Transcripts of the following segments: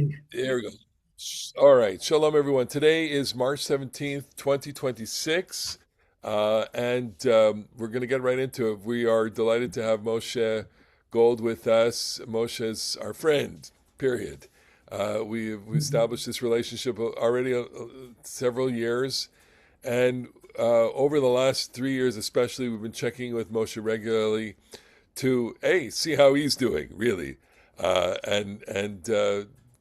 Morning. There we go. All right. Shalom, everyone. Today is March 17th, 2026. And we're going to get right into it. We are delighted to have Moshe Gold with us. Moshe is our friend, period. We've established this relationship already several years. And over the last 3 years, especially, we've been checking with Moshe regularly to see how he's doing, really, and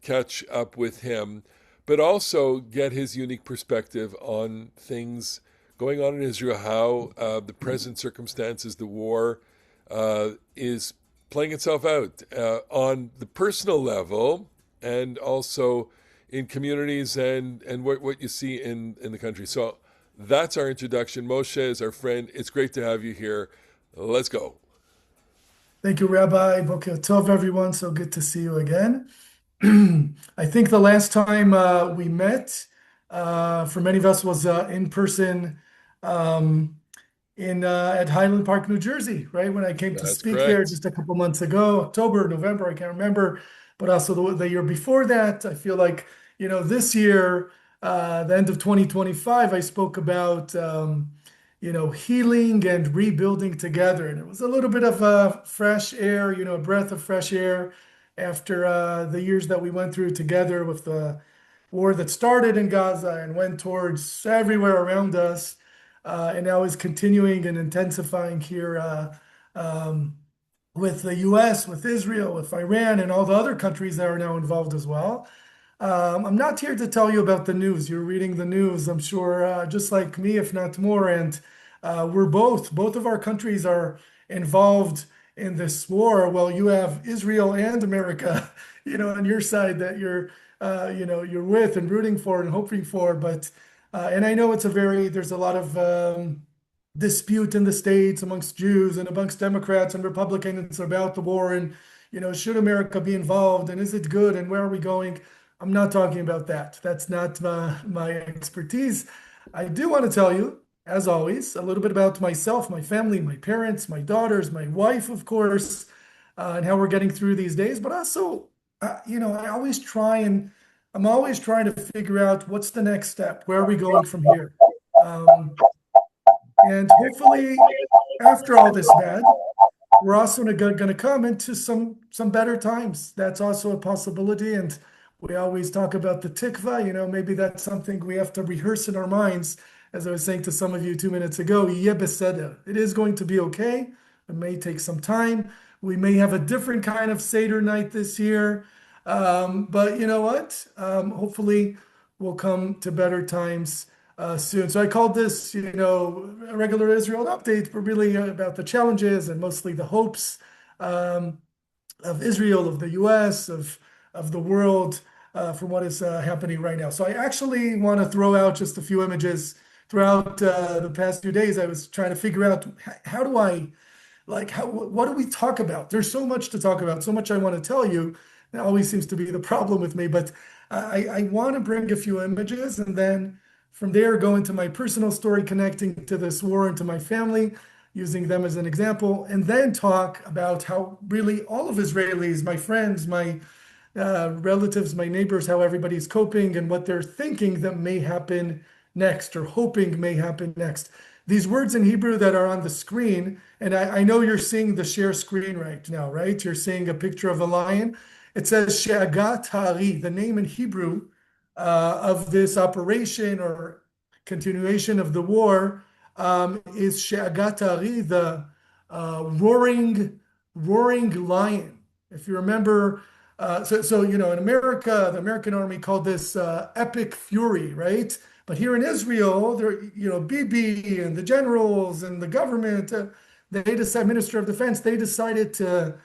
catch up with him, but also get his unique perspective on things going on in Israel, how the present circumstances, the war, is playing itself out on the personal level, and also in communities and what you see in the country. So that's our introduction. Moshe is our friend. It's great to have you here. Let's go. Thank you, Rabbi. Boker Tov, everyone. So good to see you again. I think the last time we met, for many of us, was in person um, in at Highland Park, New Jersey, right? When I came to That's speak there correct. just a couple months ago, October, November, I can't remember, but also the year before that. I feel like, this year, the end of 2025, I spoke about, healing and rebuilding together. And it was a little bit of fresh air, a breath of fresh air after the years that we went through together with the war that started in Gaza and went towards everywhere around us, and now is continuing and intensifying here um, with the US, with Israel, with Iran, and all the other countries that are now involved as well. I'm not here to tell you about the news. You're reading the news, I'm sure, just like me, if not more. And we're both of our countries are involved in this war. Well, you have Israel and America, on your side that you're with and rooting for and hoping for. But and I know there's a lot of dispute in the States amongst Jews and amongst Democrats and Republicans about the war and, should America be involved and is it good and where are we going? I'm not talking about that. That's not my expertise. I do want to tell you, as always, a little bit about myself, my family, my parents, my daughters, my wife, of course, and how we're getting through these days. But also, I'm always trying to figure out what's the next step. Where are we going from here? Um, and hopefully, after all this bad, we're also going to come into some better times. That's also a possibility. And we always talk about the tikva. Maybe that's something we have to rehearse in our minds. As I was saying to some of you 2 minutes ago, yeh beseder. It is going to be okay. It may take some time. We may have a different kind of Seder night this year. But you know what? Hopefully, we'll come to better times soon. So I called this, a regular Israel update, but really about the challenges and mostly the hopes um, of Israel, of the U.S., of the world from what is happening right now. So I actually want to throw out just a few images throughout the past few days. I was trying to figure out how do I what do we talk about? There's so much to talk about, so much I want to tell you. That always seems to be the problem with me, but I want to bring a few images and then from there go into my personal story connecting to this war and to my family, using them as an example, and then talk about how really all of Israelis, my friends, my relatives, my neighbors, how everybody's coping and what they're thinking that may happen next or hoping may happen next. These words in Hebrew that are on the screen, and I know you're seeing the share screen right now, right? You're seeing a picture of a lion. It says She'agat Hari, the name in Hebrew of this operation or continuation of the war is She'agat Hari, the roaring lion. If you remember, in America, the American army called this epic fury, right? But here in Israel, there, Bibi and the generals and the government, they decided, Minister of Defense, they decided to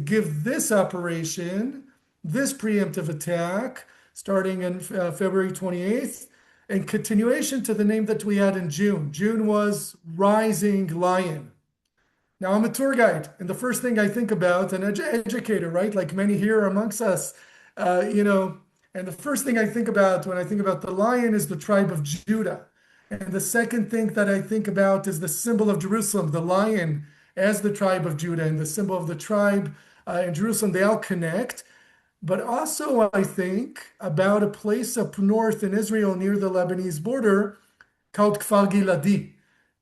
give this operation, this preemptive attack, starting in February 28th, in continuation to the name that we had in June. June was Rising Lion. Now, I'm a tour guide, and the first thing I think about, an educator, right? Like many here amongst us, uh, you know, and the first thing I think about when I think about the lion is the tribe of Judah. And the second thing that I think about is the symbol of Jerusalem, the lion as the tribe of Judah, and the symbol of the tribe in Jerusalem. They all connect. but also I think about a place up north in Israel near the Lebanese border called Kfar Giladi.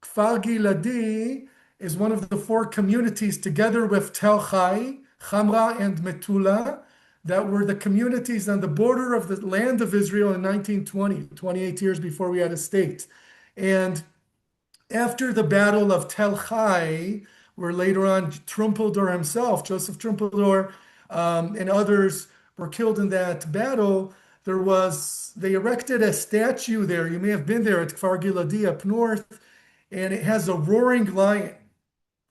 Kfar Giladi is one of the four communities together with Tel Chai, Hamra, and Metula that were the communities on the border of the land of Israel in 1920, 28 years before we had a state. And after the Battle of Tel Chai, where later on Trumpeldor himself, Joseph Trumpeldor, and others were killed in that battle, they erected a statue there. You may have been there at Kfar Giladi up north, and it has a roaring lion,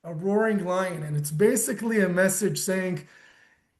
and it's basically a message saying,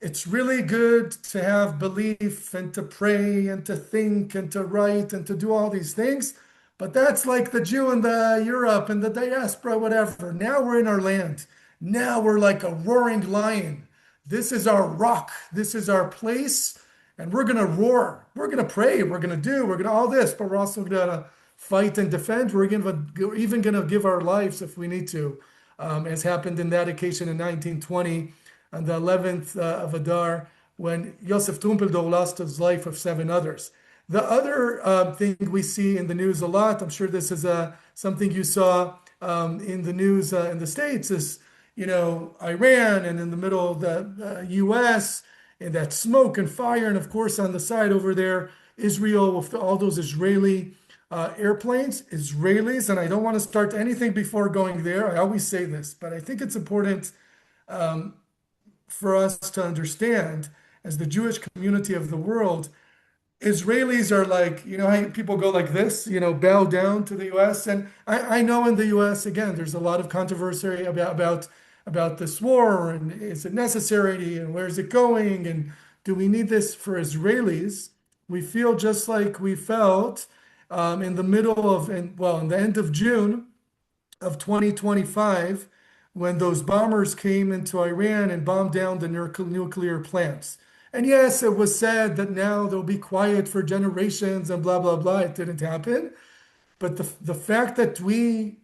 it's really good to have belief and to pray and to think and to write and to do all these things. But that's like the Jew in the Europe and the diaspora, whatever. Now we're in our land. Now we're like a roaring lion. This is our rock. This is our place. And we're going to roar. We're going to pray. We're going to all this, but we're also going to fight and defend. We're even going to give our lives if we need to, as happened in that occasion in 1920 on the 11th of Adar, when Yosef Trumpeldor lost his life of seven others. The other thing we see in the news a lot, I'm sure this is something you saw in the news in the States, is, Iran and in the middle of the US, and that smoke and fire, and of course on the side over there, Israel with all those Israeli airplanes, Israelis, and I don't want to start anything before going there. I always say this, but I think it's important for us to understand as the Jewish community of the world, Israelis are like, how people go like this, bow down to the US. And I know in the US, again, there's a lot of controversy about this war and is it necessary and where is it going? And do we need this for Israelis? We feel just like we felt in the middle of, in the end of June of 2025 when those bombers came into Iran and bombed down the nuclear plants. And yes, it was said that now they'll be quiet for generations and blah, blah, blah. It didn't happen. But the fact that we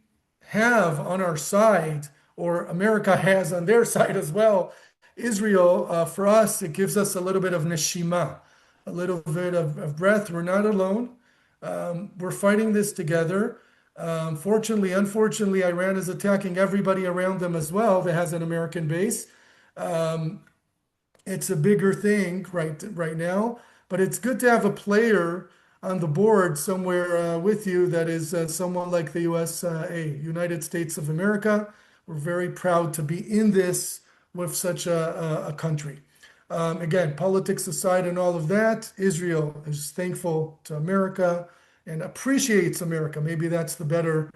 have on our side, or America has on their side as well, Israel, for us, it gives us a little bit of neshima, a little bit of breath. We're not alone. We're fighting this together. Unfortunately, Iran is attacking everybody around them as well that has an American base. It's a bigger thing right now, but it's good to have a player on the board somewhere with you that is someone like the USA, United States of America. We're very proud to be in this with such a country. Again, politics aside and all of that, Israel is thankful to America and appreciates America. Maybe that's the better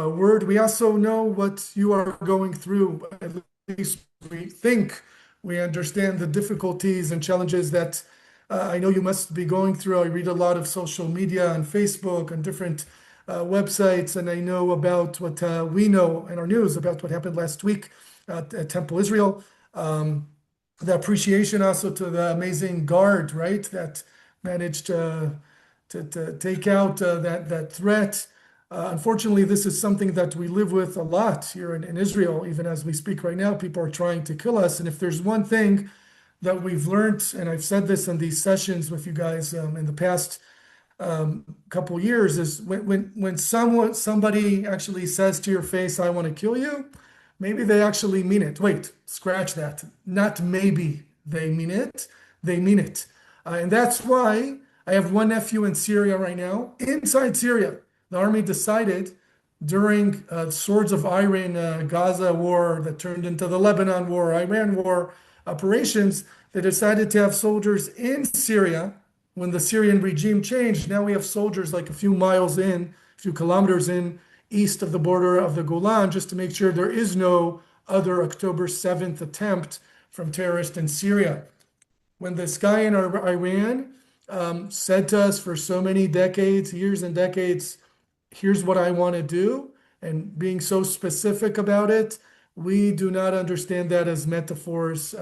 word. We also know what you are going through. At least we think we understand the difficulties and challenges that I know you must be going through. I read a lot of social media on Facebook and different websites, and I know about what we know in our news about what happened last week at Temple Israel. The appreciation also to the amazing guard, right, that managed to take out that threat. Unfortunately, this is something that we live with a lot here in Israel. Even as we speak right now, people are trying to kill us. And if there's one thing that we've learned, and I've said this in these sessions with you guys in the past couple years, is when somebody actually says to your face, "I want to kill you," maybe they actually mean it. Wait, scratch that. Not maybe they mean it. They mean it. And that's why I have one nephew in Syria right now. Inside Syria, the army decided during Swords of Iran Gaza war that turned into the Lebanon war, Iran war operations, they decided to have soldiers in Syria. When the Syrian regime changed, now we have soldiers like a few miles in, a few kilometers in, east of the border of the Golan, just to make sure there is no other October 7th attempt from terrorists in Syria. When this guy in Iran said to us for so many decades, years and decades, here's what I want to do, and being so specific about it, we do not understand that as metaphors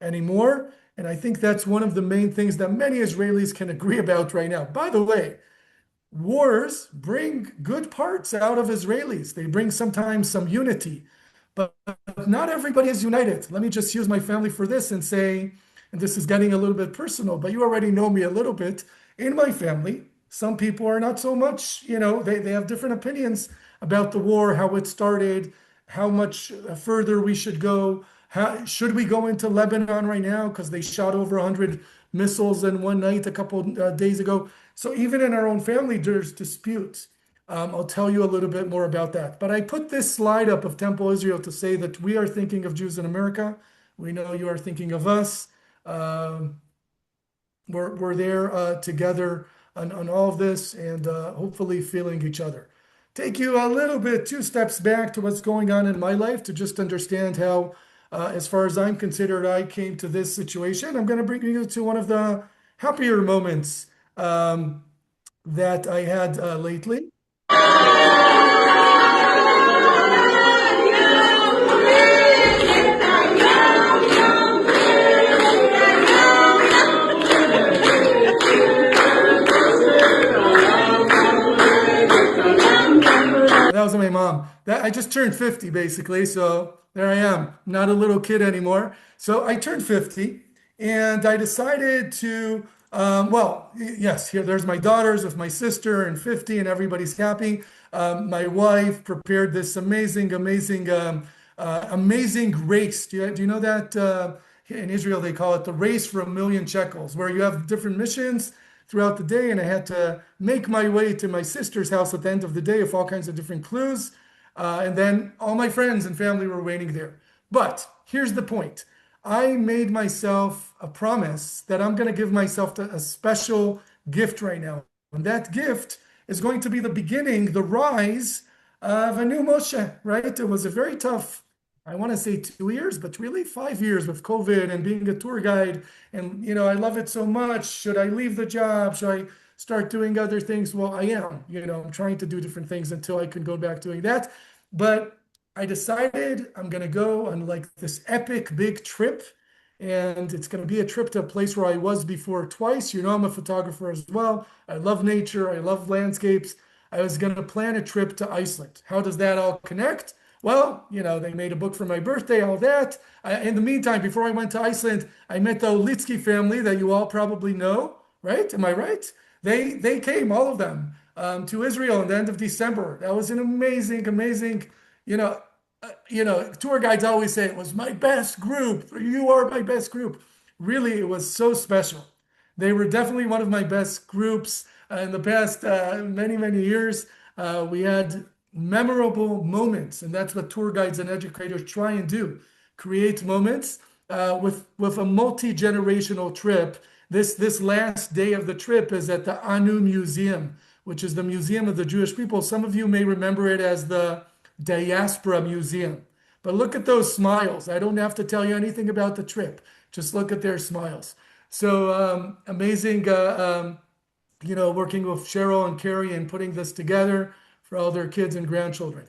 anymore. And I think that's one of the main things that many Israelis can agree about right now. By the way, wars bring good parts out of Israelis. They bring sometimes some unity. but not everybody is united. Let me just use my family for this and say, and this is getting a little bit personal, but you already know me a little bit. In my family, some people are not so much, they have different opinions about the war, how it started, how much further we should go. How, should we go into Lebanon right now? Because they shot over 100 missiles in one night a couple days ago. So even in our own family, there's disputes. I'll tell you a little bit more about that. But I put this slide up of Temple Israel to say that we are thinking of Jews in America. We know you are thinking of us. Um, we're there together on all of this and hopefully feeling each other. Take you a little bit, two steps back to what's going on in my life to just understand how, as far as I'm considered, I came to this situation. I'm going to bring you to one of the happier moments that I had lately. That was my mom. That I just turned 50 basically, so there I am, not a little kid anymore. So I turned 50, and I decided to, yes, here there's my daughters with my sister and 50, and everybody's happy. My wife prepared this amazing race. Do you know that in Israel they call it the race for 1,000,000 shekels, where you have different missions throughout the day, and I had to make my way to my sister's house at the end of the day with all kinds of different clues. And then all my friends and family were waiting there. But here's the point. I made myself a promise that I'm going to give myself a special gift right now. And that gift is going to be the beginning, the rise of a new Moshe, right? It was a very tough, I want to say 2 years, but really 5 years with COVID and being a tour guide. And, I love it so much. Should I leave the job? Should I start doing other things? Well, I am, I'm trying to do different things until I can go back doing that. But I decided I'm going to go on like this epic big trip. And it's going to be a trip to a place where I was before twice. I'm a photographer as well. I love nature. I love landscapes. I was going to plan a trip to Iceland. How does that all connect? Well, they made a book for my birthday, all that. In the meantime, before I went to Iceland, I met the Olitsky family that you all probably know, right? Am I right? They came, all of them, to Israel at the end of December. That was an amazing, you know, tour guides always say it was my best group. You are my best group. Really, it was so special. They were definitely one of my best groups in the past many years. We had memorable moments, and that's what tour guides and educators try and do: create moments with a multi-generational trip. This last day of the trip is at the Anu Museum, which is the Museum of the Jewish People. Some of you may remember it as the Diaspora Museum. But look at those smiles. I don't have to tell you anything about the trip. Just look at their smiles. So amazing, working with Cheryl and Carrie and putting this together for all their kids and grandchildren.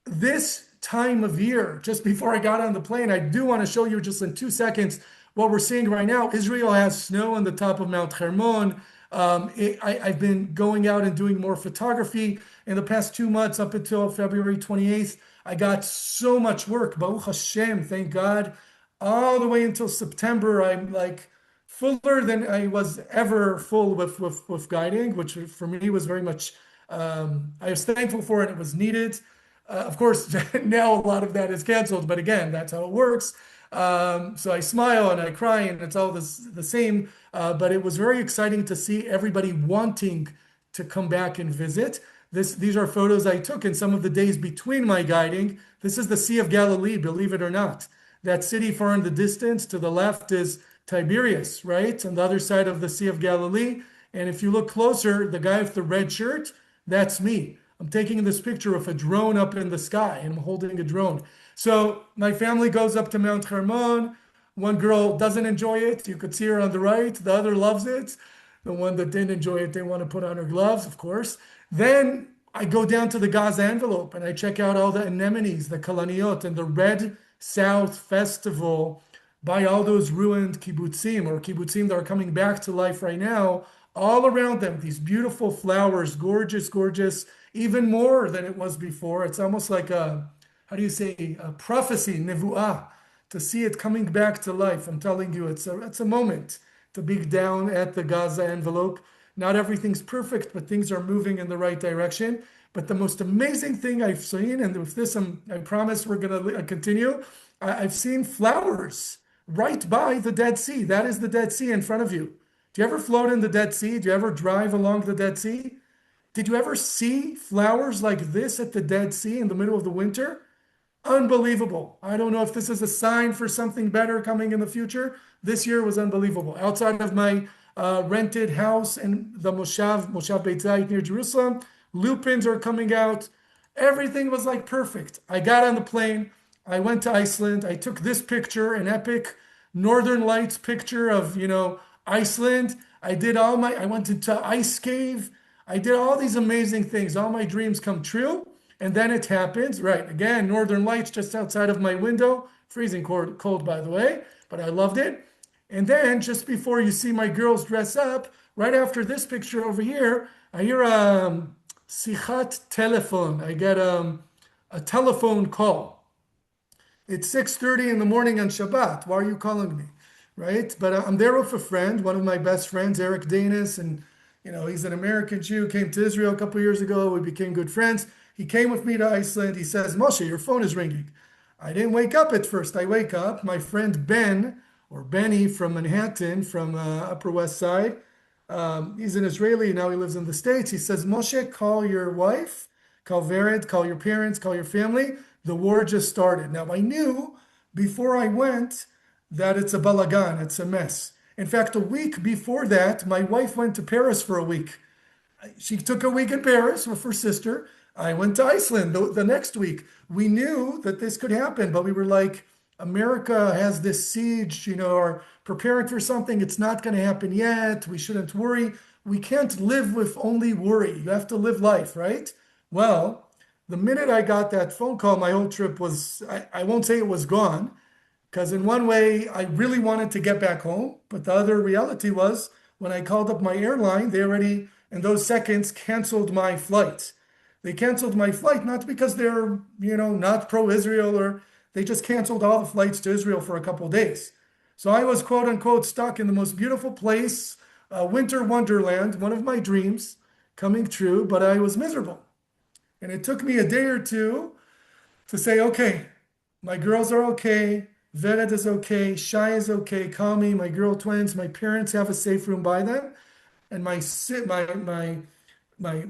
This time of year, just before I got on the plane, I do want to show you just in 2 seconds what we're seeing right now. Israel has snow on the top of Mount Hermon. I've been going out and doing more photography in the past 2 months up until February 28th. I got so much work, Baruch Hashem, thank God. All the way until September, I'm like fuller than I was ever full with guiding, which for me was very much, I was thankful for it. It was needed. Of course, now a lot of that is canceled, but again, that's how it works. So I smile and I cry, and it's all the same. But it was very exciting to see everybody wanting to come back and visit. These are photos I took in some of the days between my guiding. This is the Sea of Galilee, believe it or not. That city far in the distance to the left is Tiberias, right? On the other side of the Sea of Galilee. And if you look closer, the guy with the red shirt, that's me. I'm taking this picture of a drone up in the sky, and I'm holding a drone. So my family goes up to Mount Hermon. One girl doesn't enjoy it. You could see her on the right. The other loves it. The one that didn't enjoy it, they want to put on her gloves, of course. Then I go down to the Gaza envelope and I check out all the anemones, the kalaniot, and the Red South Festival by all those ruined kibbutzim or kibbutzim that are coming back to life right now. All around them, these beautiful flowers, gorgeous, even more than it was before. It's almost like how do you say, a prophecy, nevuah, to see it coming back to life. I'm telling you, it's a moment to be down at the Gaza envelope. Not everything's perfect, but things are moving in the right direction. But the most amazing thing I've seen, and with this, I promise we're going to continue. I've seen flowers right by the Dead Sea. That is the Dead Sea in front of you. Do you ever float in the Dead Sea? Do you ever drive along the Dead Sea? Did you ever see flowers like this at the Dead Sea in the middle of the winter? Unbelievable. I don't know if this is a sign for something better coming in the future. This year was unbelievable. Outside of my rented house in the Moshav Beit Zayit near Jerusalem, lupins are coming out. Everything was like perfect. I got on the plane. I went to Iceland. I took this picture, an epic Northern Lights picture of, Iceland. I went into Ice Cave. I did all these amazing things. All my dreams come true. And then it happens, right? Again, Northern Lights just outside of my window, freezing cold, by the way, but I loved it. And then just before you see my girls dress up, right after this picture over here, I hear sichat telephone. I get a telephone call. It's 6:30 in the morning on Shabbat. Why are you calling me? Right? But I'm there with a friend, one of my best friends, Eric Danis, and he's an American Jew, came to Israel a couple of years ago. We became good friends. He came with me to Iceland. He says, Moshe, your phone is ringing. I didn't wake up at first. I wake up. My friend Ben, or Benny from Manhattan, from Upper West Side, he's an Israeli. Now he lives in the States. He says, Moshe, call your wife, call Vered, call your parents, call your family. The war just started. Now I knew before I went that it's a balagan, it's a mess. In fact, a week before that, my wife went to Paris for a week. She took a week in Paris with her sister. I went to Iceland the next week. We knew that this could happen, but we were like, America has this siege, or preparing for something. It's not going to happen yet. We shouldn't worry. We can't live with only worry. You have to live life, right? Well, the minute I got that phone call, my whole trip was, I won't say it was gone, because in one way, I really wanted to get back home. But the other reality was when I called up my airline, they already, in those seconds, canceled my flight. They canceled my flight, not because they're, not pro-Israel, or they just canceled all the flights to Israel for a couple of days. So I was quote unquote stuck in the most beautiful place, winter wonderland, one of my dreams coming true, but I was miserable. And it took me a day or two to say, okay, my girls are okay. Vered is okay. Shai is okay. Kami, my girl twins, my parents have a safe room by them. And my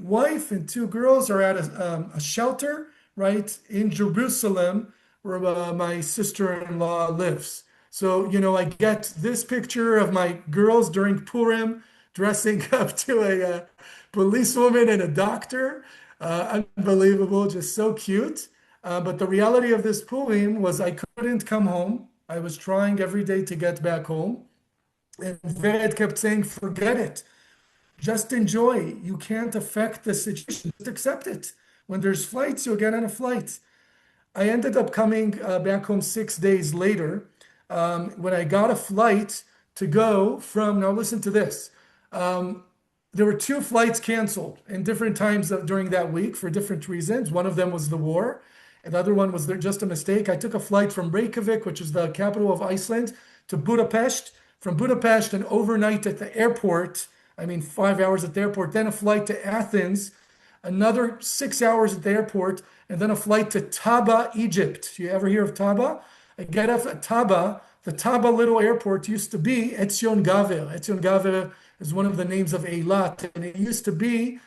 wife and two girls are at a shelter right in Jerusalem where my sister-in-law lives. So, I get this picture of my girls during Purim dressing up to a policewoman and a doctor. Unbelievable, just so cute. But the reality of this Purim was I couldn't come home. I was trying every day to get back home. And Ved kept saying, forget it. Just enjoy. You can't affect the situation. Just accept it. When there's flights, you'll get on a flight. I ended up coming back home 6 days later when I got a flight to go from, now listen to this. There were two flights canceled in different times during that week for different reasons. One of them was the war, and the other one was just a mistake. I took a flight from Reykjavik, which is the capital of Iceland, to Budapest. From Budapest, an overnight at the airport. 5 hours at the airport, then a flight to Athens, another 6 hours at the airport, and then a flight to Taba, Egypt. You ever hear of Taba? I get off at Taba. The Taba little airport used to be Etzion Gaver. Etzion Gaver is one of the names of Eilat, and it used to be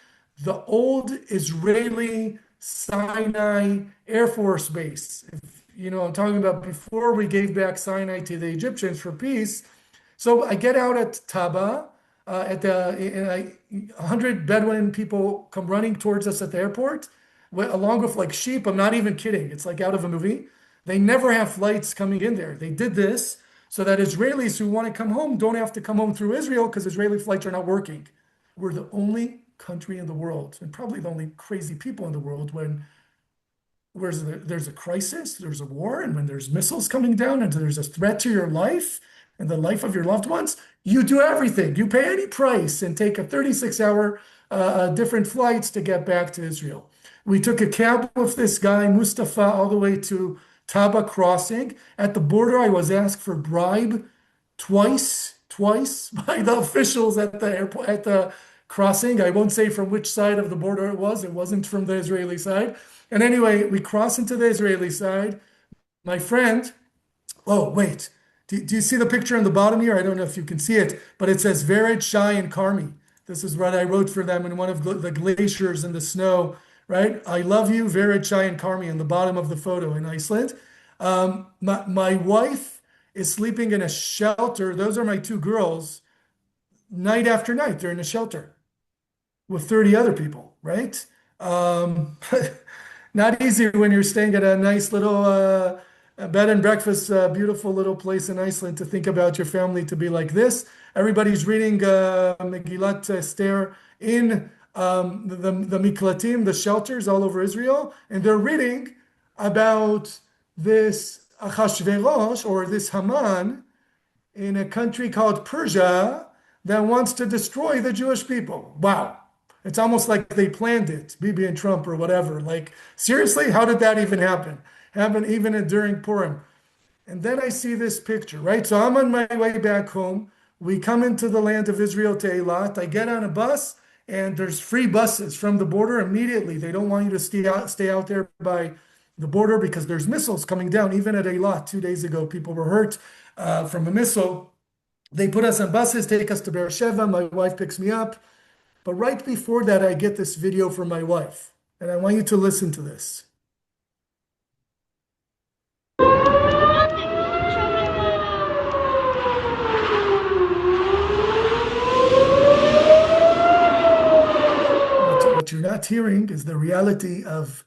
the old Israeli Sinai Air Force Base. I'm talking about before we gave back Sinai to the Egyptians for peace. So I get out at Taba. 100 Bedouin people come running towards us at the airport, along with like sheep. I'm not even kidding. It's like out of a movie. They never have flights coming in there. They did this so that Israelis who want to come home don't have to come home through Israel because Israeli flights are not working. We're the only country in the world, and probably the only crazy people in the world, when there's a crisis, there's a war, and when there's missiles coming down and there's a threat to your life and the life of your loved ones, you do everything. You pay any price and take a 36-hour different flights to get back to Israel. We took a cab with this guy, Mustafa, all the way to Taba crossing. At the border, I was asked for bribe twice by the officials at the airport, at the crossing. I won't say from which side of the border it was. It wasn't from the Israeli side. And anyway, we cross into the Israeli side. My friend, oh, wait. Do you see the picture on the bottom here? I don't know if you can see it, but it says Vered, Shai, and Carmi. This is what I wrote for them in one of the glaciers in the snow, right? I love you, Vered, Shai, and Carmi, in the bottom of the photo in Iceland. My wife is sleeping in a shelter. Those are my two girls. Night after night, they're in a shelter with 30 other people, right? Um, not easy when you're staying at a nice little bed and breakfast, beautiful little place in Iceland to think about your family to be like this. Everybody's reading Megillat Esther in the Miklatim, the shelters all over Israel, and they're reading about this Achashverosh or this Haman in a country called Persia that wants to destroy the Jewish people. Wow. It's almost like they planned it, Bibi and Trump or whatever. Like, seriously, how did that even happen? Happen even during Purim. And then I see this picture, right? So I'm on my way back home. We come into the land of Israel to Eilat. I get on a bus, and there's free buses from the border immediately. They don't want you to stay out there by the border because there's missiles coming down. Even at Eilat 2 days ago, people were hurt from a missile. They put us on buses, take us to Beersheba. My wife picks me up. But right before that, I get this video from my wife, and I want you to listen to this. What you're not hearing is the reality of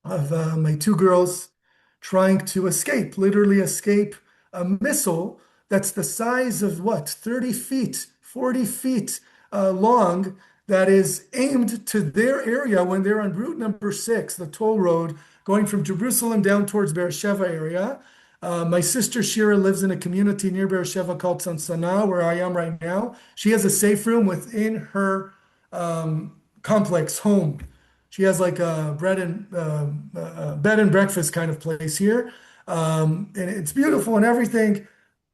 my two girls trying to escape, literally escape a missile that's the size of what, 30 feet, 40 feet long, that is aimed to their area when they're on Route number 6, the toll road going from Jerusalem down towards Beersheba area. My sister Shira lives in a community near Beersheba called Sansana, where I am right now. She has a safe room within her complex home. She has like a bed and breakfast kind of place here, and it's beautiful and everything.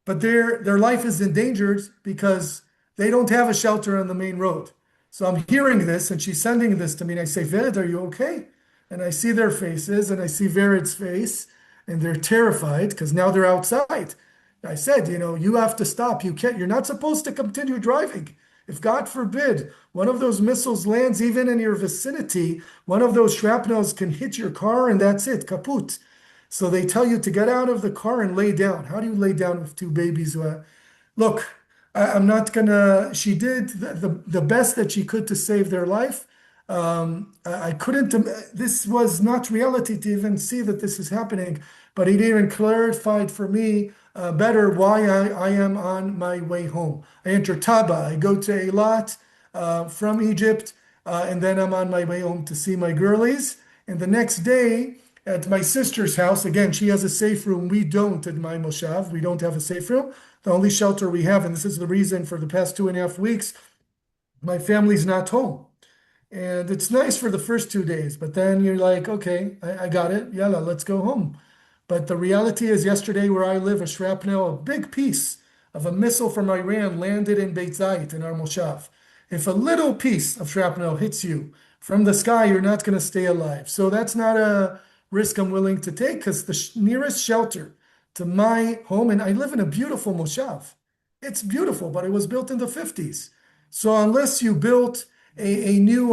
But their life is endangered because they don't have a shelter on the main road. So I'm hearing this, and she's sending this to me, and I say, Vered, are you okay? And I see their faces, and I see Vered's face, and they're terrified because now they're outside. I said, you have to stop. You're not supposed to continue driving. If God forbid one of those missiles lands even in your vicinity, one of those shrapnels can hit your car and that's it, kaput. So they tell you to get out of the car and lay down. How do you lay down with two babies? Look, I'm not gonna. She did the best that she could to save their life. I couldn't. This was not reality to even see that this is happening, but it even clarified for me better why I am on my way home. I enter Taba. I go to Eilat from Egypt, and then I'm on my way home to see my girlies. And the next day, at my sister's house, again, she has a safe room. We don't at my moshav. We don't have a safe room. The only shelter we have, and this is the reason for the past 2.5 weeks, my family's not home. And it's nice for the first 2 days, but then you're like, okay, I got it. Yalla, let's go home. But the reality is, yesterday where I live, a shrapnel, a big piece of a missile from Iran landed in Beit Zayit in our moshav. If a little piece of shrapnel hits you from the sky, you're not going to stay alive. So that's not a risk I'm willing to take because the nearest shelter to my home, and I live in a beautiful moshav. It's beautiful, but it was built in the 50s. So unless you built a new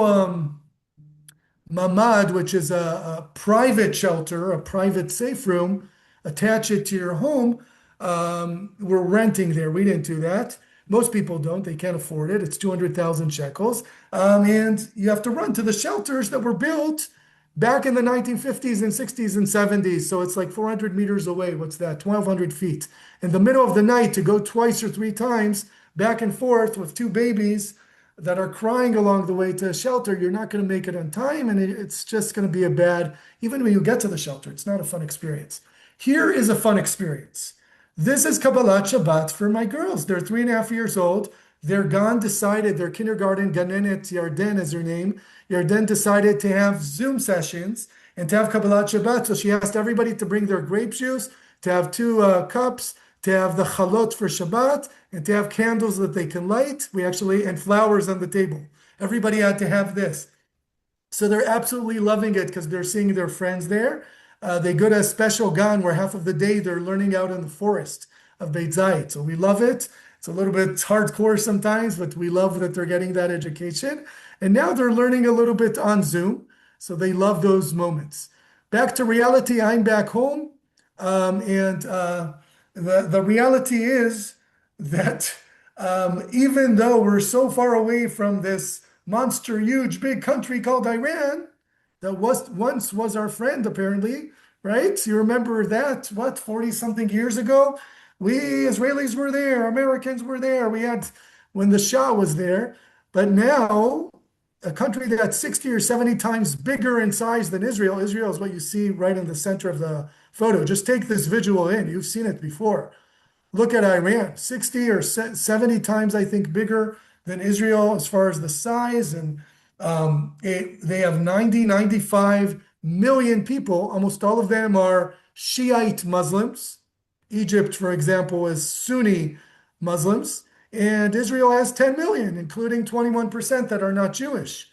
mamad, which is a private shelter, a private safe room, attach it to your home. We're renting there. We didn't do that. Most people don't. They can't afford it. It's 200,000 shekels. And you have to run to the shelters that were built back in the 1950s and 60s and 70s. So it's like 400 meters away. What's that? 1,200 feet. In the middle of the night to go twice or three times back and forth with two babies that are crying along the way to a shelter, you're not going to make it on time, and it's just going to be a bad, even when you get to the shelter, it's not a fun experience. Here is a fun experience. This is Kabbalat Shabbat for my girls. They're 3.5 years old. their Gan decided, their kindergarten, Ganenet Yarden is her name, Yarden decided to have Zoom sessions and to have Kabbalat Shabbat. So she asked everybody to bring their grape juice, to have two cups, to have the chalot for Shabbat, and to have candles that they can light. And flowers on the table. Everybody had to have this. So they're absolutely loving it because they're seeing their friends there. They go to a special gan where half of the day they're learning out in the forest of Beit Zayit. So we love it. It's a little bit hardcore sometimes, but we love that they're getting that education. And now they're learning a little bit on Zoom. So they love those moments. Back to reality, I'm back home. And the reality is that even though we're so far away from this monster, huge, big country called Iran, that once was our friend, apparently, right? You remember that, what, 40 something years ago? We Israelis were there, Americans were there. We had when the Shah was there. But now, a country that's 60 or 70 times bigger in size than Israel. Israel is what you see right in the center of the photo. Just take this visual in. You've seen it before. Look at Iran, 60 or 70 times, I think, bigger than Israel as far as the size. And they have 90, 95 million people. Almost all of them are Shiite Muslims. Egypt, for example, is Sunni Muslims. And Israel has 10 million, including 21% that are not Jewish.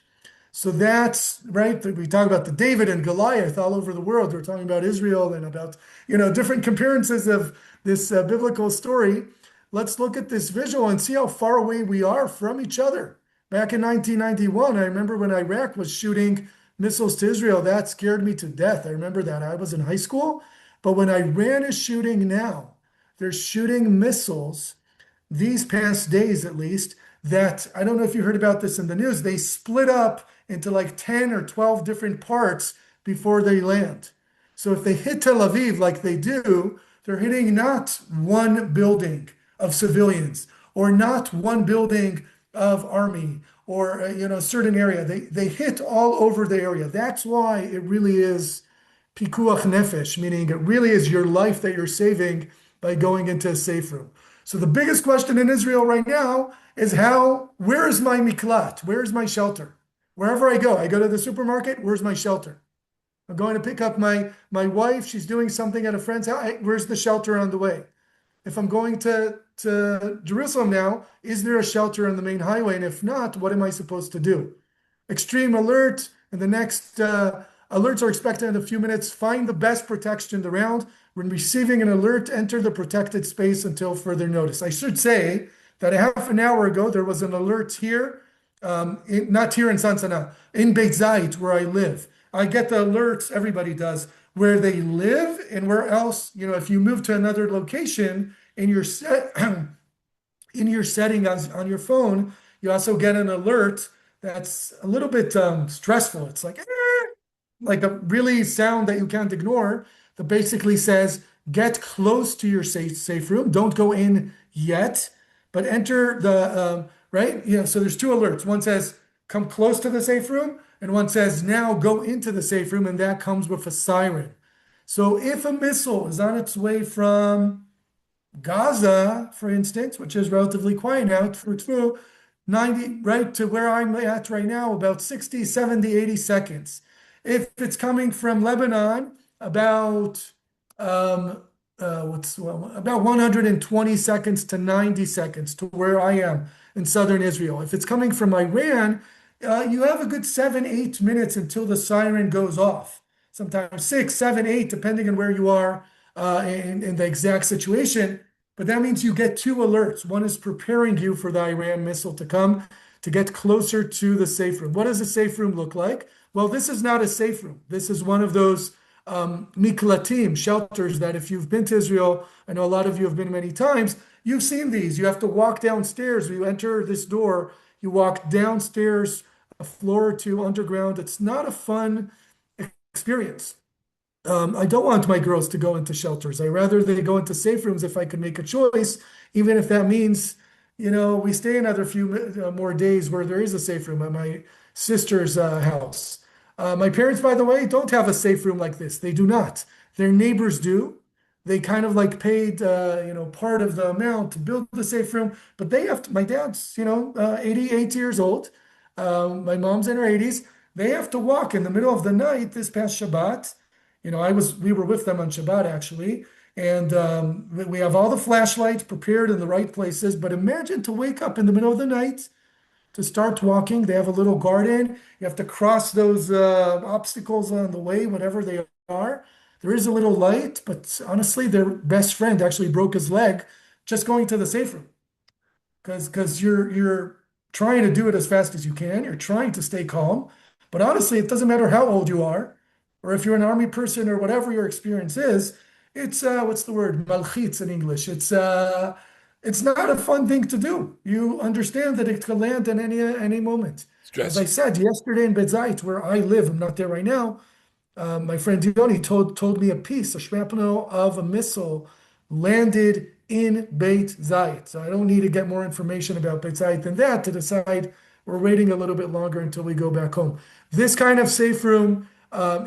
So that's right. We talk about the David and Goliath all over the world. We're talking about Israel and about, different comparisons of this biblical story. Let's look at this visual and see how far away we are from each other. Back in 1991, I remember when Iraq was shooting missiles to Israel, that scared me to death. I remember that. I was in high school. But when Iran is shooting now, they're shooting missiles these past days at least, that I don't know if you heard about this in the news, they split up into like 10 or 12 different parts before they land. So if they hit Tel Aviv like they do, they're hitting not one building of civilians or not one building of army or a certain area. They hit all over the area. That's why it really is pikuach nefesh, meaning it really is your life that you're saving by going into a safe room. So the biggest question in Israel right now is where is my miklat? Where is my shelter? Wherever I go to the supermarket, where's my shelter? I'm going to pick up my wife, she's doing something at a friend's house. Where's the shelter on the way? If I'm going to Jerusalem now, is there a shelter on the main highway? And if not, what am I supposed to do? Extreme alert, and the next alerts are expected in a few minutes. Find the best protection around. When receiving an alert, enter the protected space until further notice. I should say that a half an hour ago, there was an alert here, not here in Sansana, in Beit Zayit, where I live. I get the alerts, everybody does, where they live and where else, if you move to another location in your in your setting on your phone, you also get an alert that's a little bit stressful. It's like a really sound that you can't ignore that basically says, get close to your safe room. Don't go in yet, but enter the, right? So there's two alerts. One says, come close to the safe room, and one says, now go into the safe room, and that comes with a siren. So if a missile is on its way from Gaza, for instance, which is relatively quiet now, through 90, right to where I'm at right now, about 60, 70, 80 seconds. If it's coming from Lebanon, about about 120 seconds to 90 seconds to where I am in southern Israel. If it's coming from Iran, you have a good 7, 8 minutes until the siren goes off. Sometimes 6, 7, 8, depending on where you are in the exact situation. But that means you get two alerts. One is preparing you for the Iran missile to come to get closer to the safe room. What does a safe room look like? Well, this is not a safe room. This is one of those miklatim, shelters that if you've been to Israel, I know a lot of you have been many times, you've seen these. You have to walk downstairs. You enter this door, you walk downstairs, a floor or two underground. It's not a fun experience. I don't want my girls to go into shelters. I rather they go into safe rooms if I could make a choice, even if that means, we stay another few more days where there is a safe room at my sister's house. My parents, by the way, don't have a safe room like this. They do not. Their neighbors do. They kind of like paid, part of the amount to build the safe room, but they have to, my dad's, 88 years old. My mom's in her 80s. They have to walk in the middle of the night this past Shabbat. We were with them on Shabbat actually. And we have all the flashlights prepared in the right places. But imagine to wake up in the middle of the night to start walking. They have a little garden. You have to cross those obstacles on the way, whatever they are. There is a little light, but honestly, their best friend actually broke his leg just going to the safe room because you're trying to do it as fast as you can. You're trying to stay calm, but honestly, it doesn't matter how old you are, or if you're an army person or whatever your experience is. It's what's the word? Malchitz in English. It's not a fun thing to do. You understand that it could land in any moment. As I Stressful. said yesterday in Bedzait, where I live, I'm not there right now. My friend Yoni told me a shrapnel of a missile landed in Beit Zayit. So I don't need to get more information about Beit Zayit than that to decide we're waiting a little bit longer until we go back home. This kind of safe room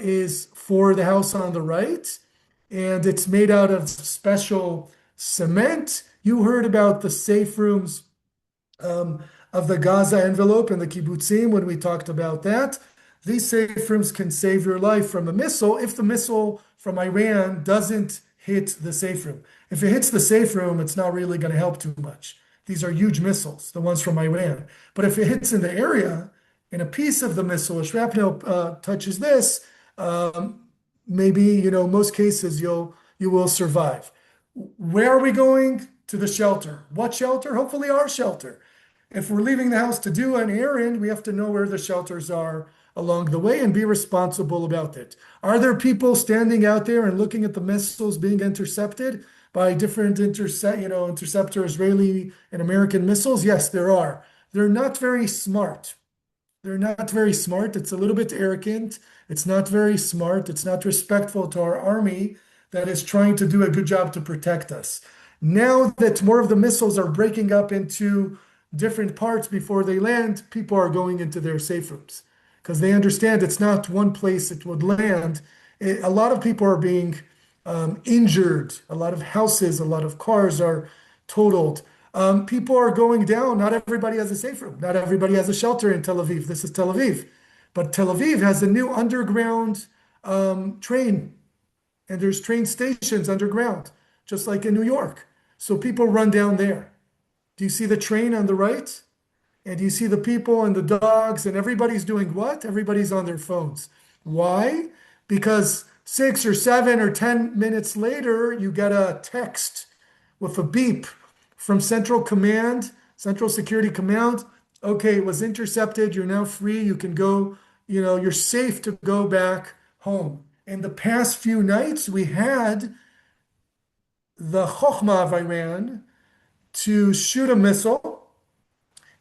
is for the house on the right, and it's made out of special cement. You heard about the safe rooms um, of the Gaza envelope and the kibbutzim when we talked about that. These safe rooms can save your life from a missile if the missile from Iran doesn't hit the safe room. If it hits the safe room, it's not really going to help too much. These are huge missiles, the ones from Iran. But if it hits in the area and a piece of the missile, a shrapnel touches this, maybe, most cases you will survive. Where are we going? To the shelter. What shelter? Hopefully our shelter. If we're leaving the house to do an errand, we have to know where the shelters are along the way and be responsible about it. Are there people standing out there and looking at the missiles being intercepted by different interceptor Israeli and American missiles? Yes, there are. They're not very smart. They're not very smart. It's a little bit arrogant. It's not very smart. It's not respectful to our army that is trying to do a good job to protect us. Now that more of the missiles are breaking up into different parts before they land, people are going into their safe rooms because they understand it's not one place it would land. A lot of people are being injured. A lot of houses, a lot of cars are totaled. People are going down. Not everybody has a safe room. Not everybody has a shelter in Tel Aviv. This is Tel Aviv. But Tel Aviv has a new underground train, and there's train stations underground, just like in New York. So people run down there. Do you see the train on the right? And you see the people and the dogs, and everybody's doing what? Everybody's on their phones. Why? Because 6 or 7 or 10 minutes later, you get a text with a beep from Central Command, Central Security Command. Okay, it was intercepted. You're now free. You can go, you're safe to go back home. In the past few nights, we had the Chokhmah of Iran to shoot a missile.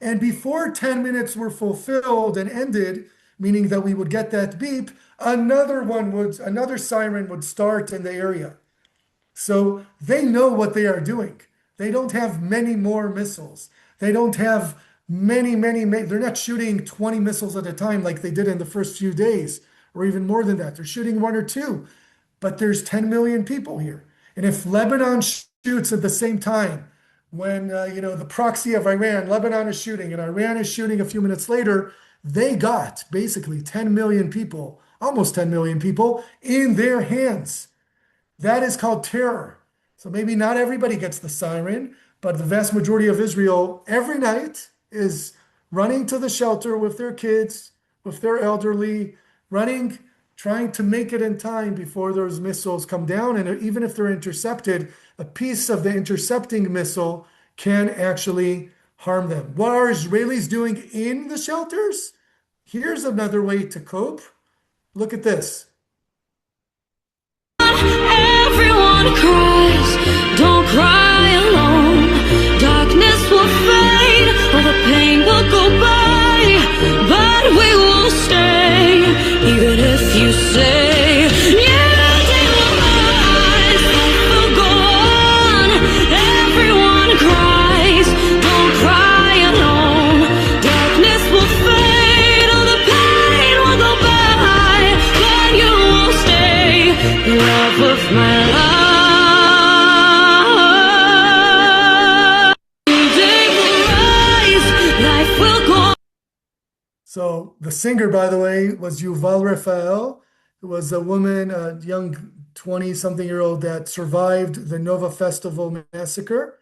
And before 10 minutes were fulfilled and ended, meaning that we would get that beep, another siren would start in the area. So they know what they are doing. They don't have many more missiles. They don't have they're not shooting 20 missiles at a time like they did in the first few days, or even more than that. They're shooting 1 or 2, but there's 10 million people here. And if Lebanon shoots at the same time, when the proxy of Iran, Lebanon is shooting, and Iran is shooting a few minutes later, they got basically 10 million people, almost 10 million people in their hands. That is called terror. So maybe not everybody gets the siren, but the vast majority of Israel every night is running to the shelter with their kids, with their elderly, running, trying to make it in time before those missiles come down. And even if they're intercepted, a piece of the intercepting missile can actually harm them. What are Israelis doing in the shelters? Here's another way to cope. Look at this. Everyone cries, don't cry alone. Darkness will fade, all the pain will go by, but we will stay, even if you say, yeah, they will rise, life will go on. Everyone cries, don't cry alone. Darkness will fade, all the pain will go by, but you will stay, love of my life. So the singer, by the way, was Yuval Raphael, who was a woman, a young 20-something-year-old that survived the Nova Festival massacre.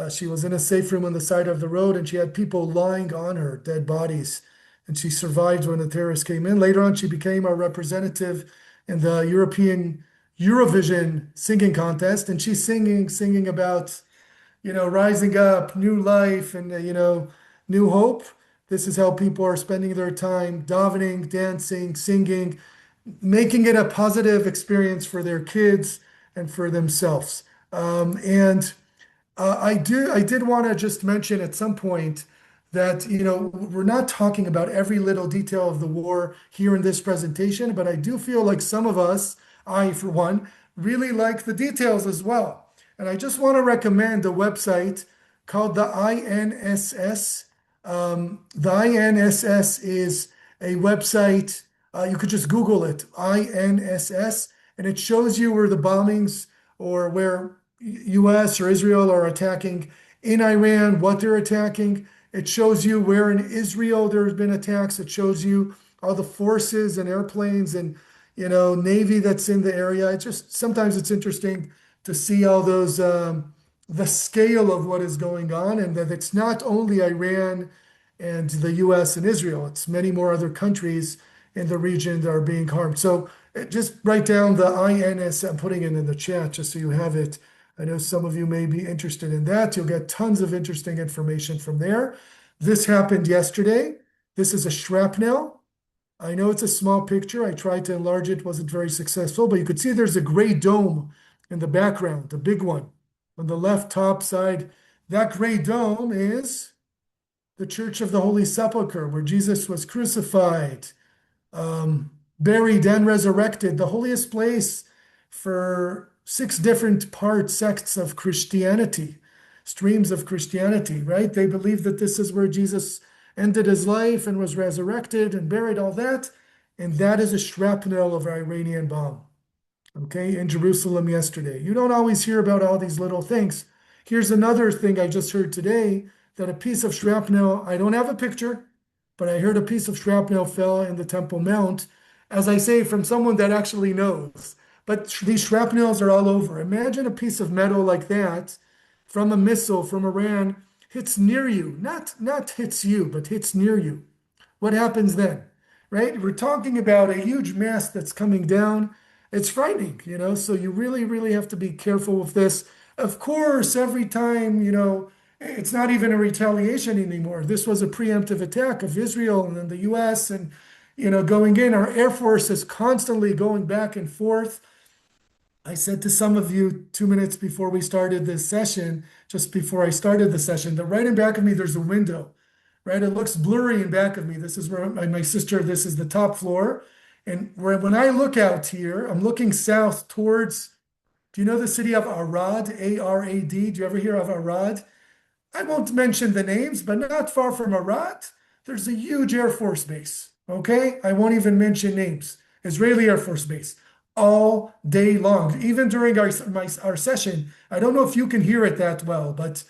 She was in a safe room on the side of the road, and she had people lying on her, dead bodies. And she survived when the terrorists came in. Later on, she became our representative in the European Eurovision singing contest, and she's singing about, rising up, new life, and new hope. This is how people are spending their time, davening, dancing, singing, making it a positive experience for their kids and for themselves. And I did want to just mention at some point that, we're not talking about every little detail of the war here in this presentation, but I do feel like some of us, I for one, really like the details as well. And I just want to recommend a website called the INSS. The INSS is a website, you could just Google it, INSS, and it shows you where the bombings or where US or Israel are attacking in Iran, what they're attacking. It shows you where in Israel there's been attacks. It shows you all the forces and airplanes and Navy that's in the area. It's just sometimes it's interesting to see all those the scale of what is going on, and that it's not only Iran and the US and Israel, it's many more other countries in the region that are being harmed. So just write down the INS, I'm putting it in the chat just so you have it. I know some of you may be interested in that. You'll get tons of interesting information from there. This happened yesterday. This is a shrapnel. I know it's a small picture. I tried to enlarge it, wasn't very successful, but you could see there's a gray dome in the background, the big one on the left top side. That gray dome is the Church of the Holy Sepulchre, where Jesus was crucified, buried, and resurrected, the holiest place for 6 different sects of Christianity, streams of Christianity, right? They believe that this is where Jesus ended his life and was resurrected and buried, all that. And that is a shrapnel of an Iranian bomb, okay, in Jerusalem yesterday. You don't always hear about all these little things. Here's another thing I just heard today, that a piece of shrapnel, I don't have a picture, but I heard a piece of shrapnel fell in the Temple Mount, as I say, from someone that actually knows. But these shrapnels are all over. Imagine a piece of metal like that from a missile from Iran hits near you, not hits you, but hits near you. What happens then, right? We're talking about a huge mass that's coming down. It's frightening, so you really, really have to be careful with this. Of course, every time, it's not even a retaliation anymore. This was a preemptive attack of Israel and then the US and, going in. Our Air Force is constantly going back and forth. I said to some of you 2 minutes before we started this session, just before I started the session, that right in back of me, there's a window, right? It looks blurry in back of me. This is where my sister, this is the top floor. And when I look out here, I'm looking south towards, do you know the city of Arad, A-R-A-D? Do you ever hear of Arad? I won't mention the names, but not far from Arad, there's a huge Air Force base, okay? I won't even mention names. Israeli Air Force Base, all day long. Even during our session, I don't know if you can hear it that well, but